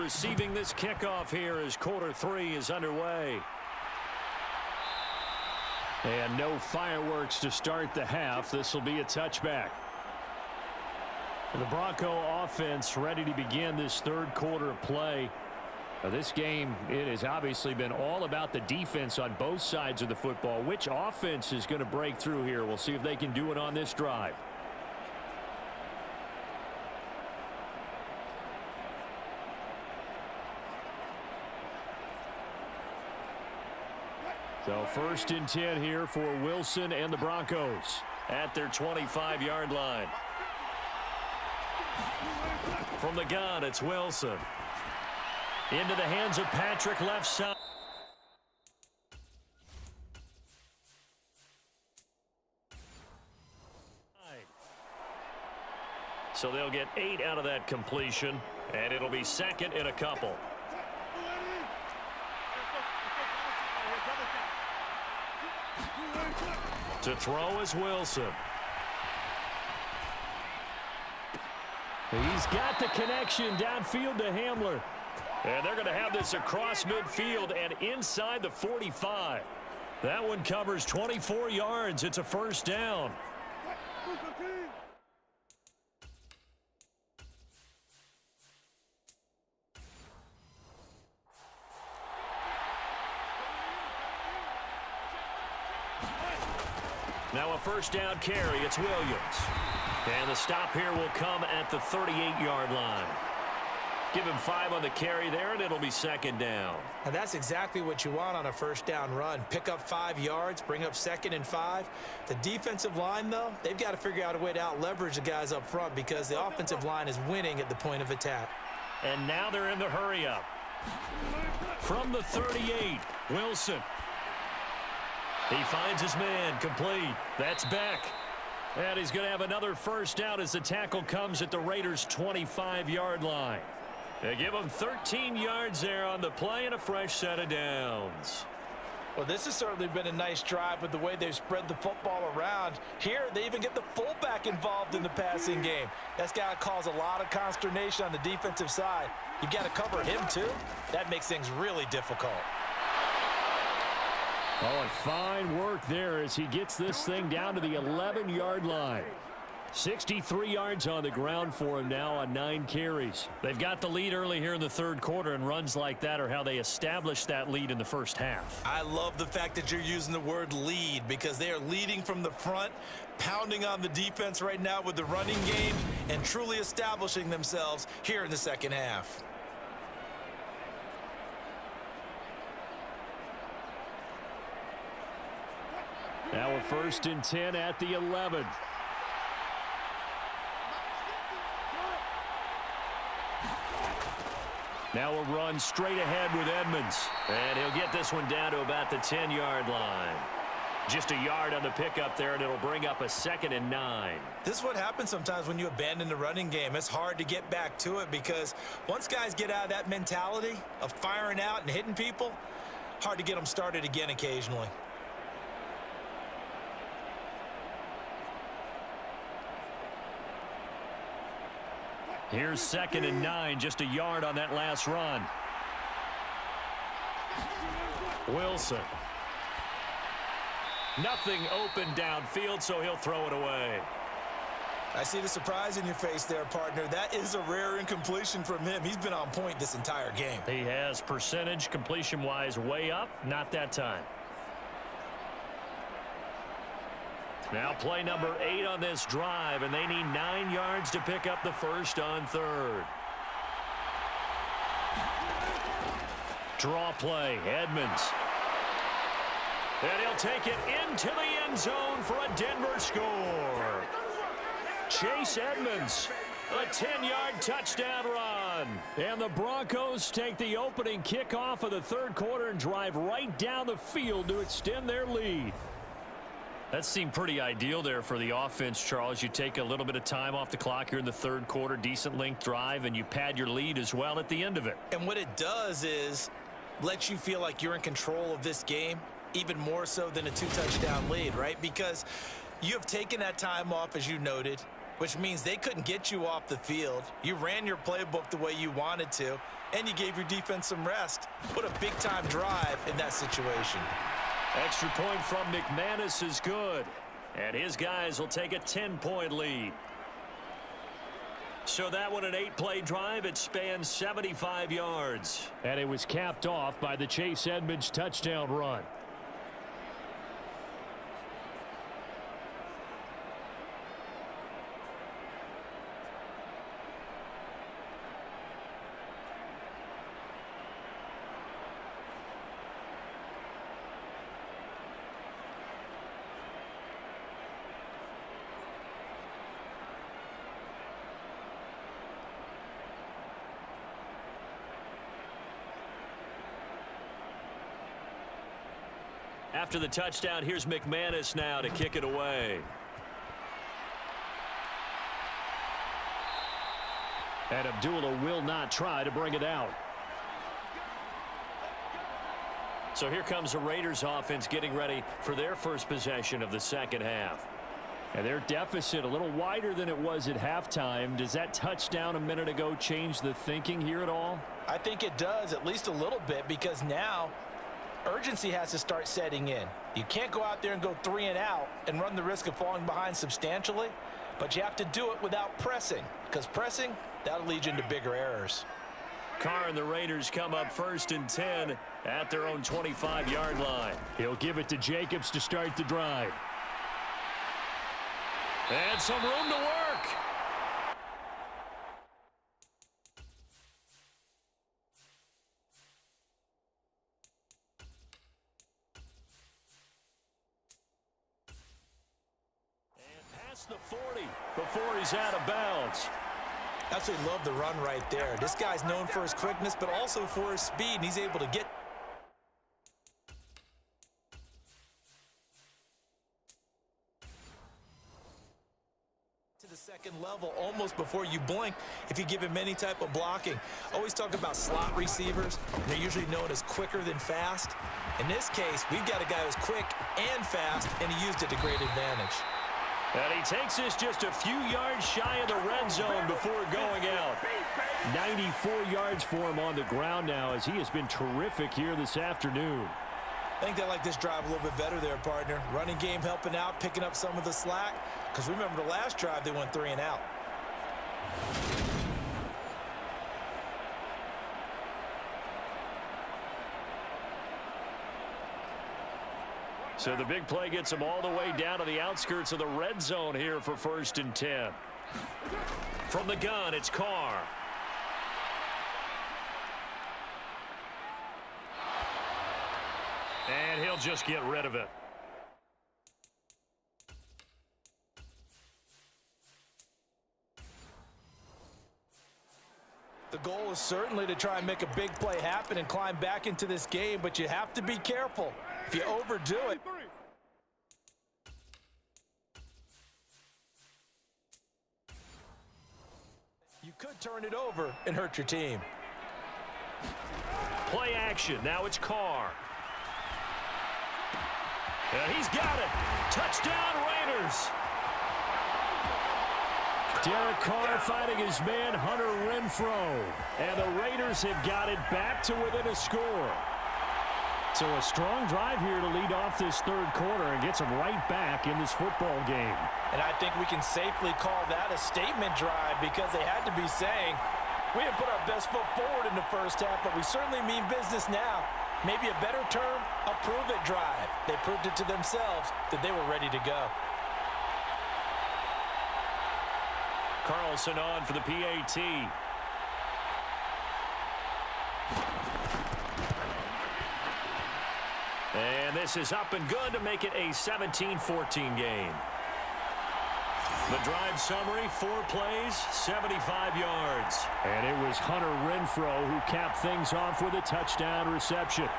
receiving this kickoff here as quarter 3 is underway. And no fireworks to start the half. This will be a touchback. And the Bronco offense ready to begin this third quarter of play. This game, it has obviously been all about the defense on both sides of the football. Which offense is going to break through here? We'll see if they can do it on this drive. So 1st and 10 here for Wilson and the Broncos at their 25-yard line. From the gun, it's Wilson. Into the hands of Patrick, left side. So they'll get 8 out of that completion, and it'll be 2nd and a couple. To throw is Wilson. He's got the connection downfield to Hamler. And they're going to have this across midfield and inside the 45. That one covers 24 yards. It's a 1st down. Now a 1st down carry. It's Williams. And the stop here will come at the 38-yard line. Give him 5 on the carry there, and it'll be 2nd down. And that's exactly what you want on a 1st down run. Pick up 5 yards, bring up 2nd and 5. The defensive line, though, they've got to figure out a way to out-leverage the guys up front because the offensive line is winning at the point of attack. And now they're in the hurry-up. From the 38, Wilson. He finds his man, complete. That's Beck. And he's going to have another 1st down as the tackle comes at the Raiders' 25-yard line. They give him 13 yards there on the play and a fresh set of downs. Well, this has certainly been a nice drive with the way they've spread the football around. Here, they even get the fullback involved in the passing game. That's got to cause a lot of consternation on the defensive side. You've got to cover him, too. That makes things really difficult. Oh, and fine work there as he gets this thing down to the 11-yard line. 63 yards on the ground for him now on 9 carries. They've got the lead early here in the 3rd quarter, and runs like that are how they established that lead in the 1st half. I love the fact that you're using the word lead because they are leading from the front, pounding on the defense right now with the running game, and truly establishing themselves here in the 2nd half. Now a 1st and 10 at the 11. Now a run straight ahead with Edmonds. And he'll get this one down to about the 10-yard line. Just a yard on the pickup there, and it'll bring up a 2nd and 9. This is what happens sometimes when you abandon the running game. It's hard to get back to it because once guys get out of that mentality of firing out and hitting people, hard to get them started again occasionally. Here's 2nd and 9, just a yard on that last run. Wilson. Nothing open downfield, so he'll throw it away. I see the surprise in your face there, partner. That is a rare incompletion from him. He's been on point this entire game. He has percentage completion-wise way up, not that time. Now play number 8 on this drive, and they need 9 yards to pick up the 1st on 3rd. Draw play, Edmonds. And he'll take it into the end zone for a Denver score. Chase Edmonds, a 10-yard touchdown run. And the Broncos take the opening kickoff of the 3rd quarter and drive right down the field to extend their lead. That seemed pretty ideal there for the offense, Charles. You take a little bit of time off the clock here in the 3rd quarter, decent length drive, and you pad your lead as well at the end of it. And what it does is let you feel like you're in control of this game, even more so than a 2-touchdown lead, right? Because you have taken that time off, as you noted. which means they couldn't get you off the field. You ran your playbook the way you wanted to, and you gave your defense some rest. What a big-time drive in that situation. Extra point from McManus is good. And his guys will take a 10-point lead. So that one, an 8-play drive. It spans 75 yards. And it was capped off by the Chase Edmonds touchdown run. After the touchdown, here's McManus now to kick it away. And Abdullah will not try to bring it out. So here comes the Raiders offense getting ready for their first possession of the second half. And their deficit a little wider than it was at halftime. Does that touchdown a minute ago change the thinking here at all? I think it does, at least a little bit, because now urgency has to start setting in. You can't go out there and go 3 and out and run the risk of falling behind substantially, but you have to do it without pressing, because pressing, that'll lead you into bigger errors. Carr and the Raiders come up 1st and 10 at their own 25-yard line. He'll give it to Jacobs to start the drive. And some room to work. The 40 before he's out of bounds. Absolutely love the run right there. This guy's known for his quickness, but also for his speed, and he's able to get to the second level almost before you blink if you give him any type of blocking. Always talk about slot receivers, and they're usually known as quicker than fast. In this case, we've got a guy who's quick and fast, and he used it to great advantage. And he takes this just a few yards shy of the red zone before going out. 94 yards for him on the ground now, as he has been terrific here this afternoon. I think they like this drive a little bit better there, partner. Running game helping out, picking up some of the slack. Because remember the last drive, they went 3 and out. So the big play gets him all the way down to the outskirts of the red zone here for 1st and 10. From the gun, it's Carr. And he'll just get rid of it. The goal is certainly to try and make a big play happen and climb back into this game, but you have to be careful. If you overdo it, you could turn it over and hurt your team. Play action. Now it's Carr. And he's got it. Touchdown, Raiders. Derek Carr fighting his man, Hunter Renfrow. And the Raiders have got it back to within a score. So a strong drive here to lead off this third quarter and gets them right back in this football game. And I think we can safely call that a statement drive because they had to be saying, we didn't put our best foot forward in the first half, but we certainly mean business now. Maybe a better term, a prove-it drive. They proved it to themselves that they were ready to go. Carlson on for the PAT. And this is up and good to make it a 17-14 game. The drive summary, 4 plays, 75 yards. And it was Hunter Renfrow who capped things off with a touchdown reception.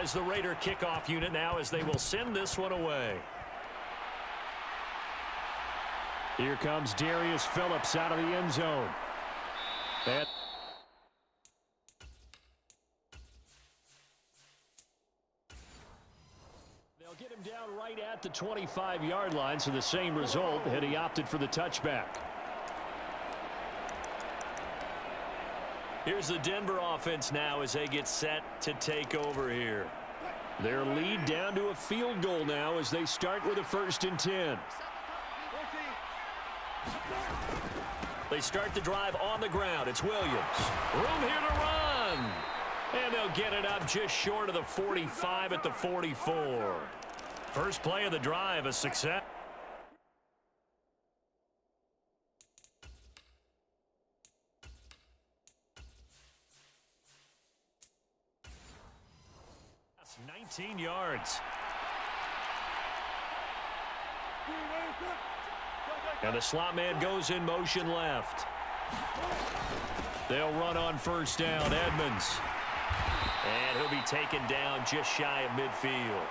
is the Raider kickoff unit now as they will send this one away. Here comes Darius Phillips out of the end zone. And they'll get him down right at the 25-yard line, so the same result, and he opted for the touchback. Here's the Denver offense now as they get set to take over here. Their lead down to a field goal now as they start with a 1st and 10. They start the drive on the ground. It's Williams. Room here to run. And they'll get it up just short of the 45 at the 44. First play of the drive, a success. That's 19 yards. And the slot man goes in motion left. They'll run on 1st down. Edmonds. And he'll be taken down just shy of midfield.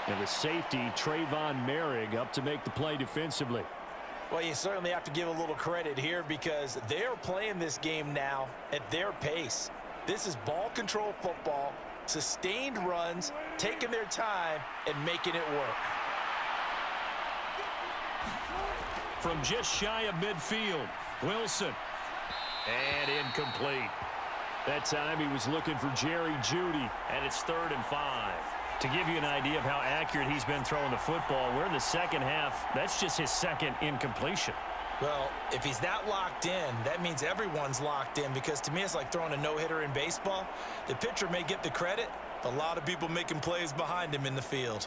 And the safety, Trayvon Merrick, up to make the play defensively. Well, you certainly have to give a little credit here because they're playing this game now at their pace. This is ball control football, sustained runs, taking their time, and making it work. From just shy of midfield, Wilson. And incomplete. That time he was looking for Jerry Jeudy, and it's 3rd and 5. To give you an idea of how accurate he's been throwing the football, we're in the second half. That's just his 2nd incompletion. Well, if he's that locked in, that means everyone's locked in because to me it's like throwing a no-hitter in baseball. The pitcher may get the credit, but a lot of people making plays behind him in the field.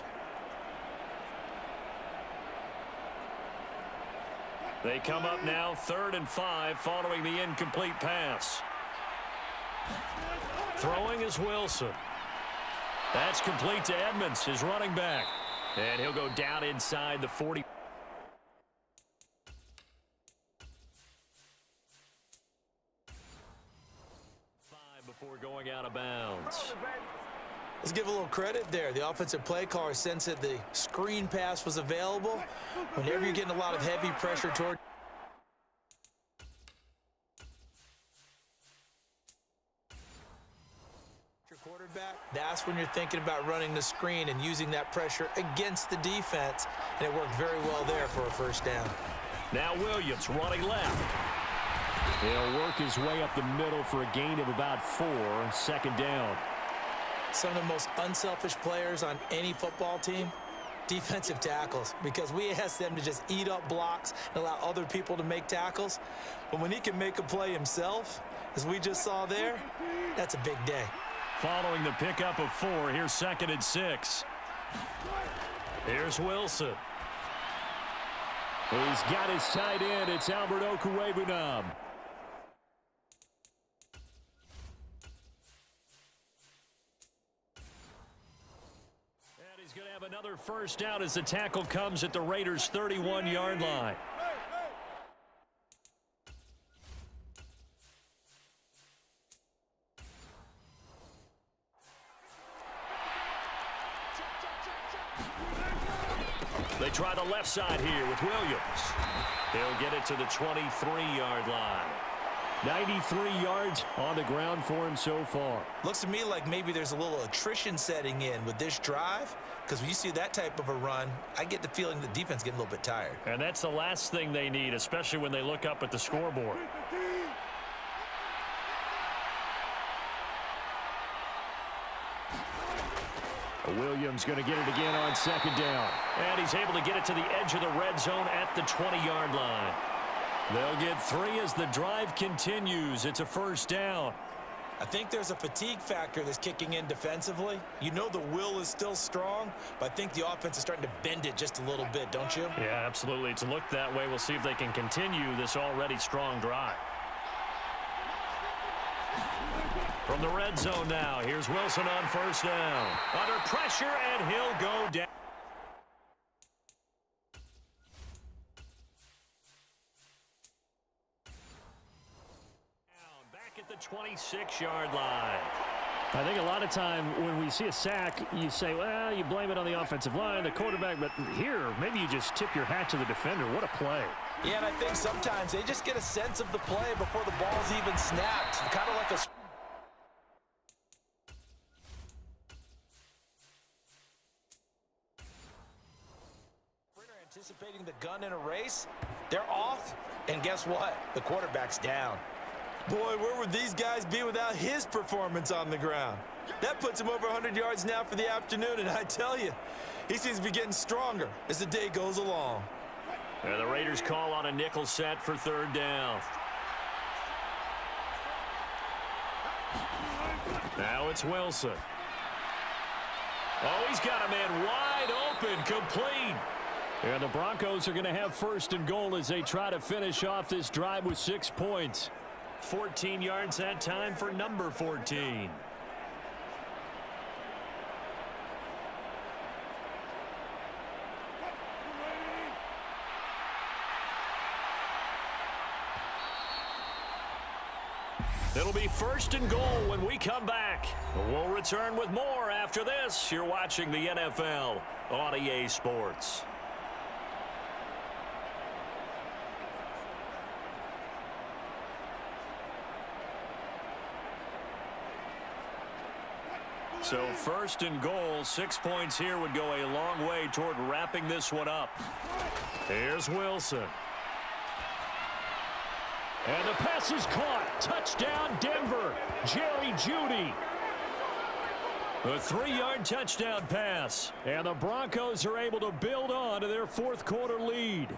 They come up now 3rd and 5 following the incomplete pass. Throwing is Wilson. That's complete to Edmonds, his running back. And he'll go down inside the 40. Before going out of bounds. Let's give a little credit there. The offensive play caller sensed that the screen pass was available. Whenever you're getting a lot of heavy pressure toward your quarterback, that's when you're thinking about running the screen and using that pressure against the defense. And it worked very well there for a 1st down. Now Williams running left. He'll work his way up the middle for a gain of about 4, 2nd down. Some of the most unselfish players on any football team, defensive tackles, because we ask them to just eat up blocks and allow other people to make tackles. But when he can make a play himself, as we just saw there, that's a big day. Following the pickup of 4, here's 2nd and 6. Here's Wilson. He's got his tight end. It's Albert Okwuegbunam. He's going to have another 1st down as the tackle comes at the Raiders' 31-yard line. They try the left side here with Williams. He'll get it to the 23-yard line. 93 yards on the ground for him so far. Looks to me like maybe there's a little attrition setting in with this drive, because when you see that type of a run, I get the feeling the defense getting a little bit tired. And that's the last thing they need, especially when they look up at the scoreboard. Williams going to get it again on 2nd down. And he's able to get it to the edge of the red zone at the 20-yard line. They'll get 3 as the drive continues. It's a 1st down. I think there's a fatigue factor that's kicking in defensively. You know the will is still strong, but I think the offense is starting to bend it just a little bit, don't you? Yeah, absolutely. It's looked that way. We'll see if they can continue this already strong drive. From the red zone now, here's Wilson on 1st down. Under pressure, and he'll go down. Back at the 26-yard line. I think a lot of time when we see a sack, you say, well, you blame it on the offensive line, the quarterback, but here, maybe you just tip your hat to the defender. What a play. Yeah, and I think sometimes they just get a sense of the play before the ball's even snapped. Kind of like a... anticipating the gun in a race. They're off, and guess what? The quarterback's down. Boy, where would these guys be without his performance on the ground? That puts him over 100 yards now for the afternoon, and I tell you, he seems to be getting stronger as the day goes along. And the Raiders call on a nickel set for third down. Now it's Wilson. Oh, he's got a man wide open, complete. And the Broncos are going to have first and goal as they try to finish off this drive with 6 points. 14 yards that time for number 14. It'll be first and goal when we come back. We'll return with more after this. You're watching the NFL on EA Sports. So first and goal, 6 points here would go a long way toward wrapping this one up. Here's Wilson. And the pass is caught. Touchdown, Denver. Jerry Jeudy. A 3-yard touchdown pass. And the Broncos are able to build on to their fourth quarter lead.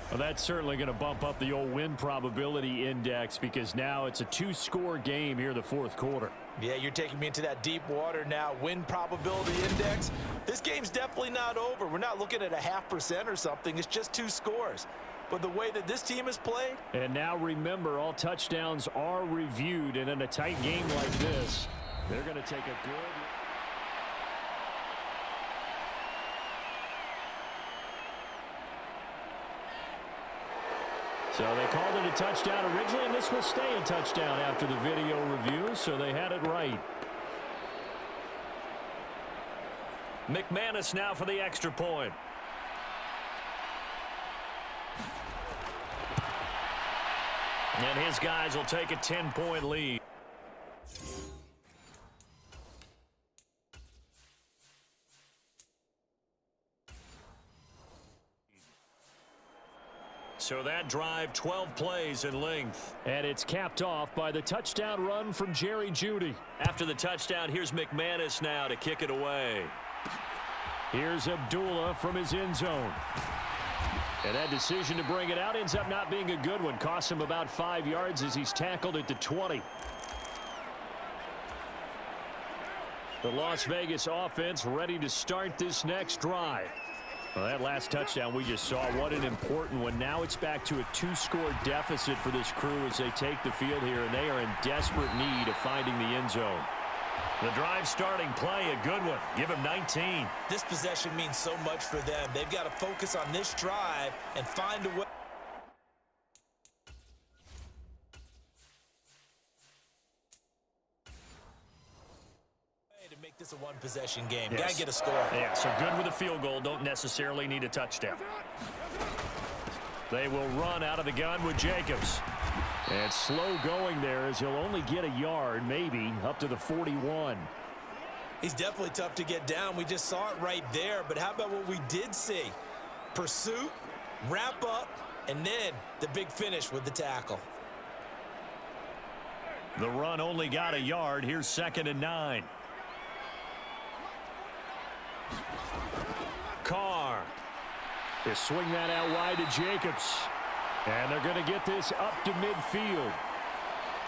Well, that's certainly going to bump up the old win probability index because now it's a 2-score game here in the fourth quarter. Yeah, you're taking me into that deep water now. Win probability index. This game's definitely not over. We're not looking at a 0.5% or something. It's just 2 scores. But the way that this team has played. And now remember, all touchdowns are reviewed. And in a tight game like this, they're going to take a good... So they called it a touchdown originally, and this will stay a touchdown after the video review, so they had it right. McManus now for the extra point. And his guys will take a 10-point lead. So that drive, 12 plays in length. And it's capped off by the touchdown run from Jerry Jeudy. After the touchdown, here's McManus now to kick it away. Here's Abdullah from his end zone. And that decision to bring it out ends up not being a good one. Cost him about 5 yards as he's tackled at the 20. The Las Vegas offense ready to start this next drive. Well, that last touchdown we just saw, what an important one. Now it's back to a 2-score deficit for this crew as they take the field here, and they are in desperate need of finding the end zone. The drive starting play, a good one. Give him 19. This possession means so much for them. They've got to focus on this drive and find a way. To make this a one-possession game. Yes. Got to get a score. Yeah, so good with a field goal. Don't necessarily need a touchdown. They will run out of the gun with Jacobs. And slow going there as he'll only get a yard, maybe, up to the 41. He's definitely tough to get down. We just saw it right there. But how about what we did see? Pursuit, wrap up, and then the big finish with the tackle. The run only got a yard. Here's 2nd and 9. Carr. They swing that out wide to Jacobs. And they're going to get this up to midfield.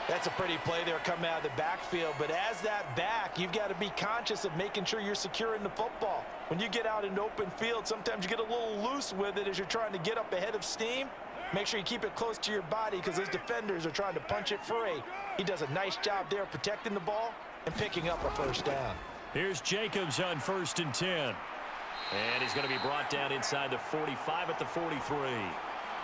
That's a pretty play there coming out of the backfield. But as that back, you've got to be conscious of making sure you're securing the football. When you get out in open field, sometimes you get a little loose with it as you're trying to get up ahead of steam. Make sure you keep it close to your body because those defenders are trying to punch it free. He does a nice job there protecting the ball and picking up a first down. Here's Jacobs on 1st and 10. And he's going to be brought down inside the 45 at the 43.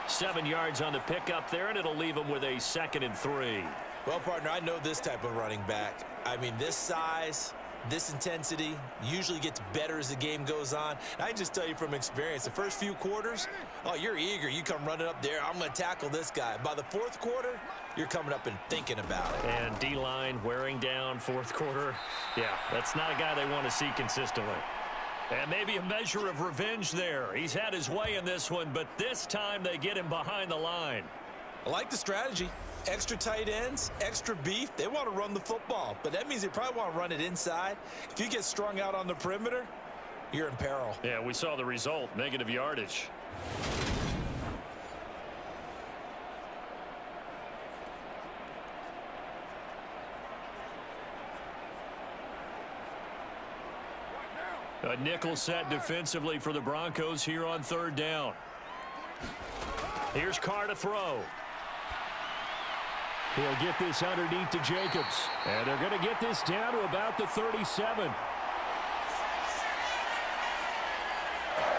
7 yards on the pickup there, and it'll leave him with a 2nd and 3. Well, partner, I know this type of running back. I mean, this size, this intensity usually gets better as the game goes on. And I can just tell you from experience, the first few quarters, oh, you're eager. You come running up there, I'm going to tackle this guy. By the fourth quarter, you're coming up and thinking about it. And D-line wearing down fourth quarter. Yeah, that's not a guy they want to see consistently. And maybe a measure of revenge there. He's had his way in this one, but this time they get him behind the line. I like the strategy. Extra tight ends, extra beef. They want to run the football, but that means they probably want to run it inside. If you get strung out on the perimeter, you're in peril. Yeah, we saw the result, negative yardage. A nickel set defensively for the Broncos here on third down. Here's Carr to throw. He'll get this underneath to Jacobs. And they're going to get this down to about the 37.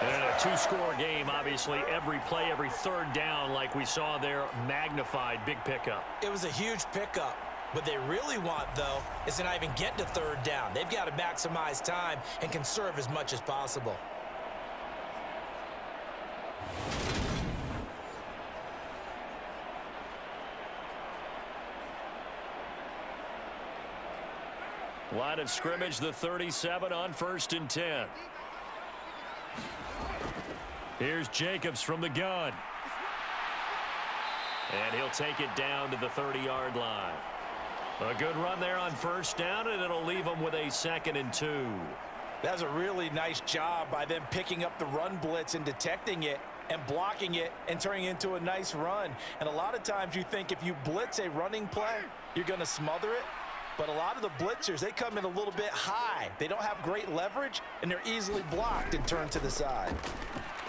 And a two-score game, obviously. Every play, every third down, like we saw there, magnified. Big pickup. It was a huge pickup. What they really want, though, is to not even get to third down. They've got to maximize time and conserve as much as possible. Line of scrimmage, the 37 on 1st and 10. Here's Jacobs from the gun. And he'll take it down to the 30-yard line. A good run there on first down, and it'll leave them with a 2nd and 2. That's a really nice job by them picking up the run blitz and detecting it and blocking it and turning it into a nice run. And a lot of times you think if you blitz a running play, you're going to smother it. But a lot of the blitzers, they come in a little bit high. They don't have great leverage, and they're easily blocked and turned to the side.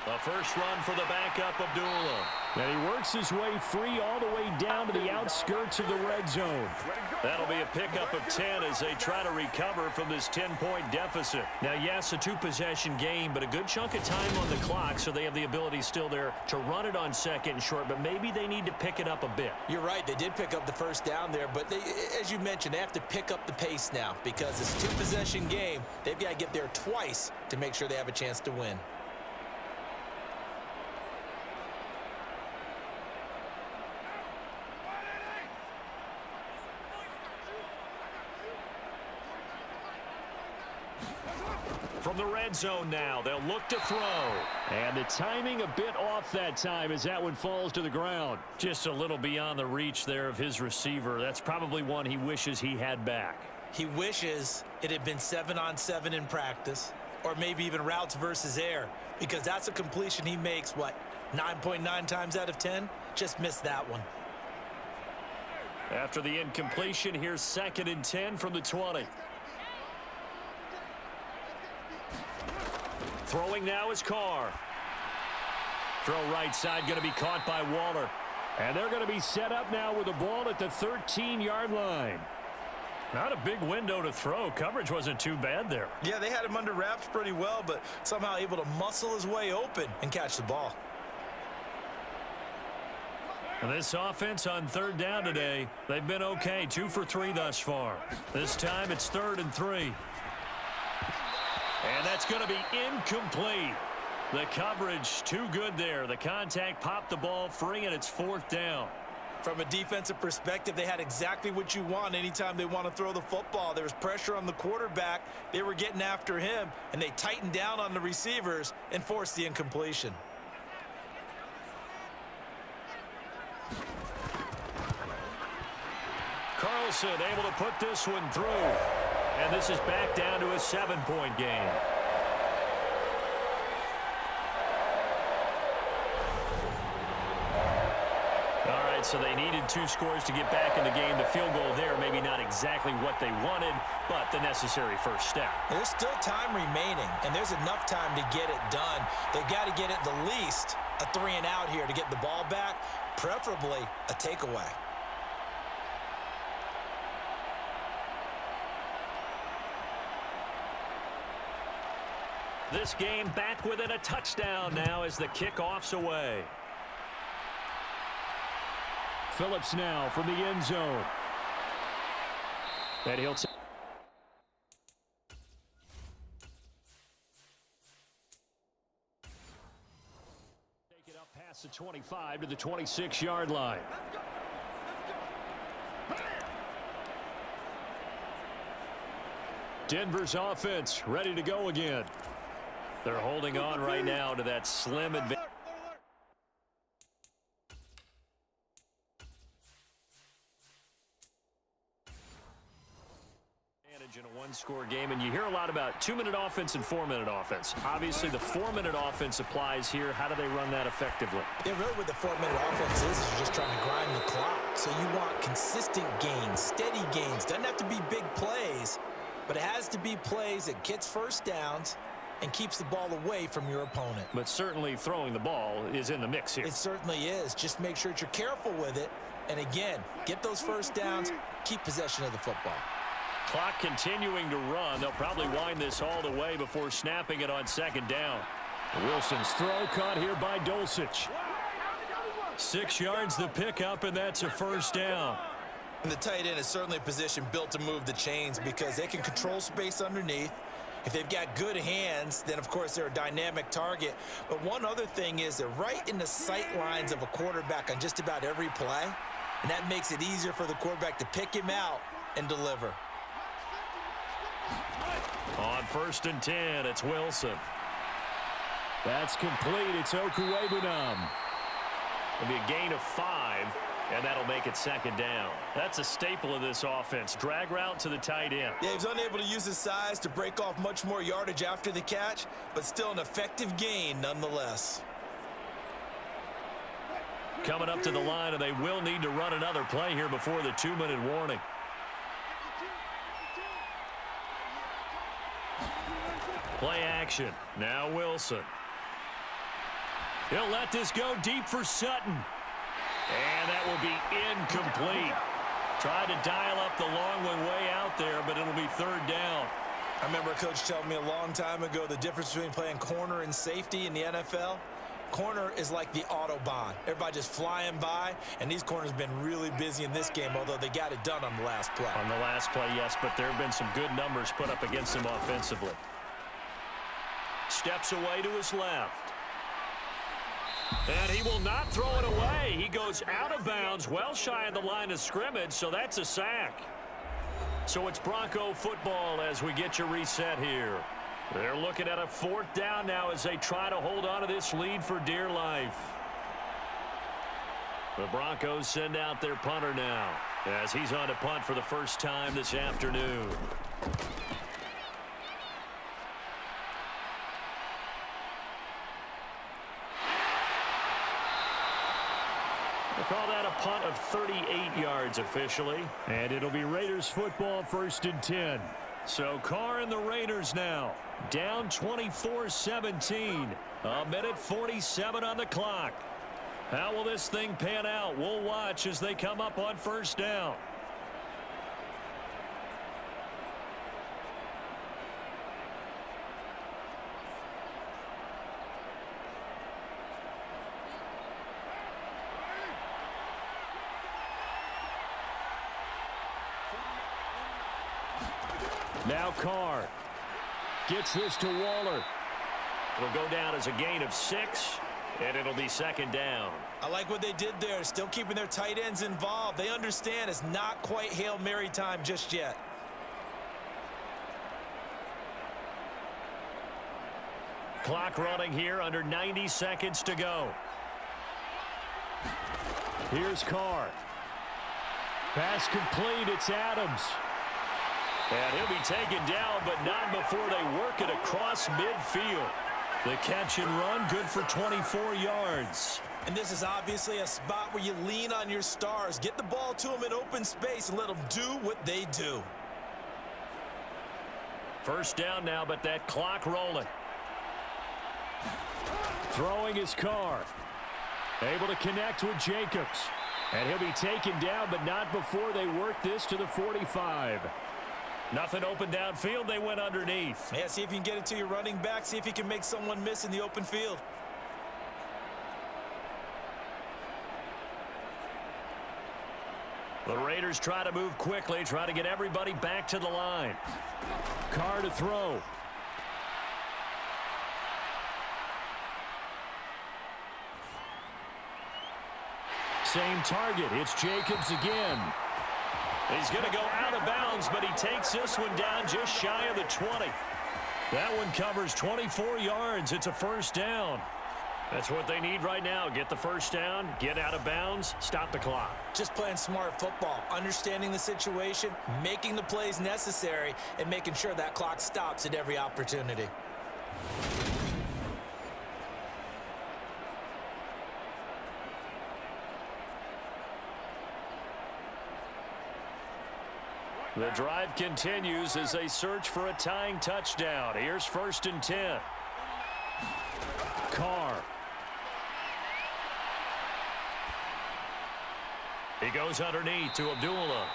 A first run for the backup, Abdullah. And he works his way free all the way down to the outskirts of the red zone. That'll be a pickup of 10 as they try to recover from this 10-point deficit. Now, yes, a two-possession game, but a good chunk of time on the clock, so they have the ability still there to run it on 2nd and short, but maybe they need to pick it up a bit. You're right. They did pick up the first down there, but they, as you mentioned, they have to pick up the pace now because it's a two-possession game. They've got to get there twice to make sure they have a chance to win. From the red zone now, they'll look to throw. And the timing a bit off that time as that one falls to the ground. Just a little beyond the reach there of his receiver. That's probably one he wishes he had back. He wishes it had been 7-on-7 in practice, or maybe even routes versus air, because that's a completion he makes, 9.9 times out of 10? Just missed that one. After the incompletion, here's 2nd and 10 from the 20. Throwing now is Carr. Throw right side going to be caught by Waller. And they're going to be set up now with the ball at the 13-yard line. Not a big window to throw. Coverage wasn't too bad there. Yeah, they had him under wraps pretty well, but somehow able to muscle his way open and catch the ball. And this offense on third down today, they've been okay. 2 for 3 thus far. This time it's 3rd and 3. And that's going to be incomplete. The coverage too good there. The contact popped the ball free, and it's 4th down. From a defensive perspective, they had exactly what you want anytime they want to throw the football. There was pressure on the quarterback. They were getting after him, and they tightened down on the receivers and forced the incompletion. Carlson able to put this one through. And this is back down to a 7-point game. All right, so they needed 2 scores to get back in the game. The field goal there, maybe not exactly what they wanted, but the necessary first step. There's still time remaining, and there's enough time to get it done. They've got to get at the least a 3-and-out here to get the ball back, preferably a takeaway. This game back within a touchdown now as the kickoff's away. Phillips now from the end zone. And he'll take it up past the 25 to the 26-yard line. Denver's offense ready to go again. They're holding on right now to that slim advantage. In a one-score game, and you hear a lot about 2-minute offense and 4-minute offense. Obviously, the 4-minute offense applies here. How do they run that effectively? Yeah, really what the 4-minute offense is you're just trying to grind the clock. So you want consistent gains, steady gains. Doesn't have to be big plays, but it has to be plays that gets first downs and keeps the ball away from your opponent. But certainly throwing the ball is in the mix here. It certainly is. Just make sure that you're careful with it. And again, get those first downs, keep possession of the football. Clock continuing to run. They'll probably wind this all the way before snapping it on second down. Wilson's throw caught here by Dulcich. 6 yards the pickup, and that's a first down. And the tight end is certainly a position built to move the chains because they can control space underneath. If they've got good hands, then, of course, they're a dynamic target. But one other thing is they're right in the sight lines of a quarterback on just about every play, and that makes it easier for the quarterback to pick him out and deliver. On 1st and 10, it's Wilson. That's complete. It's Okuwebunam. It'll be a gain of 5, and that'll make it second down. That's a staple of this offense. Drag route to the tight end. Yeah, he's unable to use his size to break off much more yardage after the catch, but still an effective gain nonetheless. Coming up to the line, and they will need to run another play here before the 2-minute warning. Play action. Now Wilson. He'll let this go deep for Sutton. And that will be incomplete. Tried to dial up the long one way out there, but it'll be 3rd down. I remember a coach telling me a long time ago the difference between playing corner and safety in the NFL. Corner is like the Autobahn. Everybody just flying by, and these corners have been really busy in this game, although they got it done on the last play. On the last play, yes, but there have been some good numbers put up against them offensively. Steps away to his left. And he will not throw it away. He goes out of bounds, well shy of the line of scrimmage, so that's a sack. So it's Bronco football as we get your reset here. They're looking at a 4th down now as they try to hold on to this lead for dear life. The Broncos send out their punter now as he's on to punt for the first time this afternoon. We'll call that a punt of 38 yards officially. And it'll be Raiders football 1st and 10. So Carr and the Raiders now down 24-17. 1:47 on the clock. How will this thing pan out? We'll watch as they come up on 1st down. Now Carr gets this to Waller. It'll go down as a gain of 6, and it'll be 2nd down. I like what they did there, still keeping their tight ends involved. They understand it's not quite Hail Mary time just yet. Clock running here, under 90 seconds to go. Here's Carr. Pass complete, it's Adams. And he'll be taken down, but not before they work it across midfield. The catch and run, good for 24 yards. And this is obviously a spot where you lean on your stars. Get the ball to them in open space and let them do what they do. 1st down now, but that clock rolling. Throwing his Carr. Able to connect with Jacobs. And he'll be taken down, but not before they work this to the 45. Nothing open downfield. They went underneath. Yeah, see if you can get it to your running back. See if you can make someone miss in the open field. The Raiders try to move quickly, try to get everybody back to the line. Carr to throw. Same target. It's Jacobs again. He's going to go out of bounds, but he takes this one down just shy of the 20. That one covers 24 yards. It's a first down. That's what they need right now. Get the first down, get out of bounds, stop the clock. Just playing smart football, understanding the situation, making the plays necessary, and making sure that clock stops at every opportunity. The drive continues as they search for a tying touchdown. Here's 1st and 10. Carr. He goes underneath to Abdullah.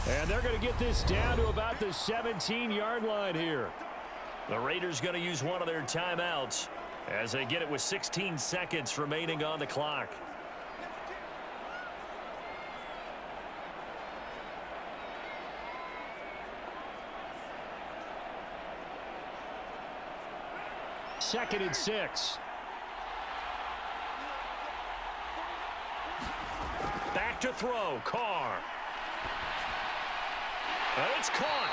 And they're going to get this down to about the 17-yard line here. The Raiders going to use one of their timeouts as they get it with 16 seconds remaining on the clock. Second and 6. Back to throw. Carr. It's caught.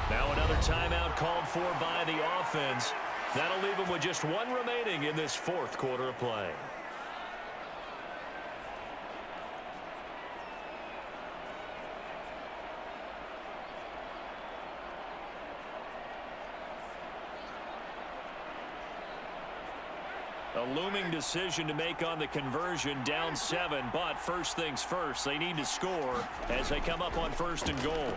Now another timeout called for by the offense. That'll leave them with just one remaining in this 4th quarter of play. A looming decision to make on the conversion, down 7, but first things first, they need to score as they come up on 1st and goal.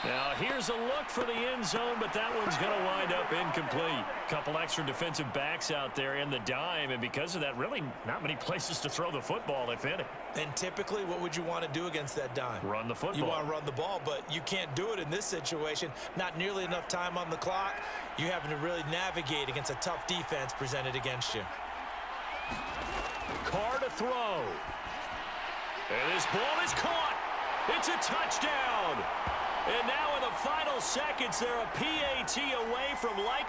Now here's a look for the end zone, but that one's going to wind up incomplete. Couple extra defensive backs out there in the dime, and because of that, really not many places to throw the football, if any. And typically, what would you want to do against that dime? Run the football. You want to run the ball, but you can't do it in this situation. Not nearly enough time on the clock. You having to really navigate against a tough defense presented against you. Carr to throw. And this ball is caught. It's a touchdown. And now in the final seconds, they're a PAT away from like.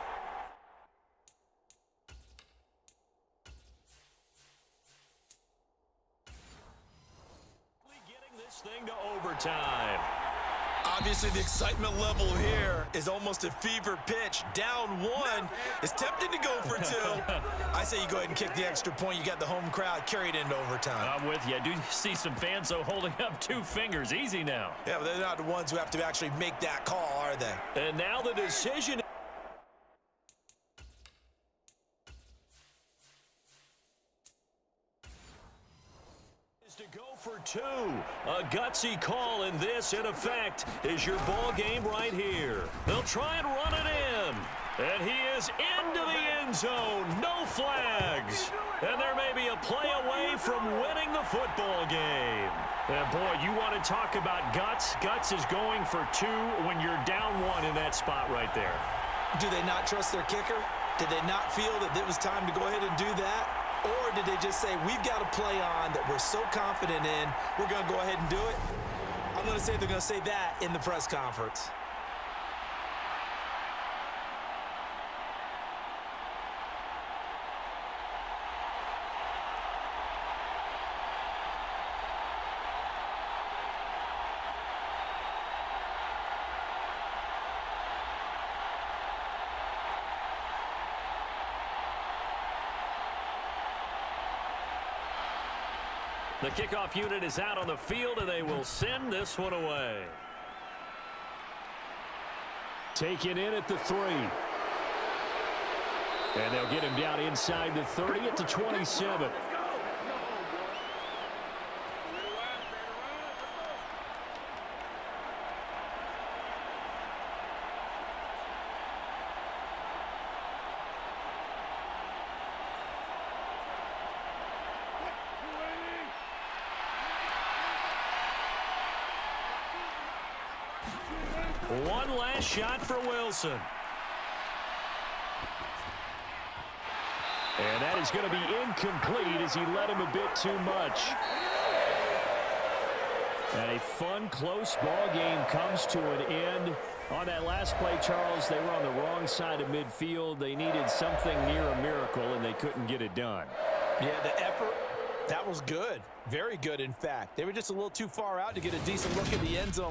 Getting this thing to overtime. Obviously, the excitement level here is almost a fever pitch. Down 1. It's tempting to go for 2. I say you go ahead and kick the extra point. You got the home crowd carried into overtime. I'm with you. I do see some fans, though, holding up 2 fingers. Easy now. Yeah, but they're not the ones who have to actually make that call, are they? And now the decision. To go for 2. A gutsy call, and this, in effect, is your ball game right here. They'll try and run it in. And he is into the end zone. No flags. And there may be a play away from winning the football game. And boy, you want to talk about guts. Guts is going for 2 when you're down 1 in that spot right there. Do they not trust their kicker? Did they not feel that it was time to go ahead and do that? Or did they just say, we've got a play on that we're so confident in, we're going to go ahead and do it? I'm going to say they're going to say that in the press conference. The kickoff unit is out on the field, and they will send this one away. Taken in at the 3. And they'll get him down inside the 30 at the 27. One last shot for Wilson. And that is going to be incomplete as he led him a bit too much. And a fun, close ball game comes to an end. On that last play, Charles, they were on the wrong side of midfield. They needed something near a miracle, and they couldn't get it done. Yeah, the effort, that was good. Very good, in fact. They were just a little too far out to get a decent look at the end zone.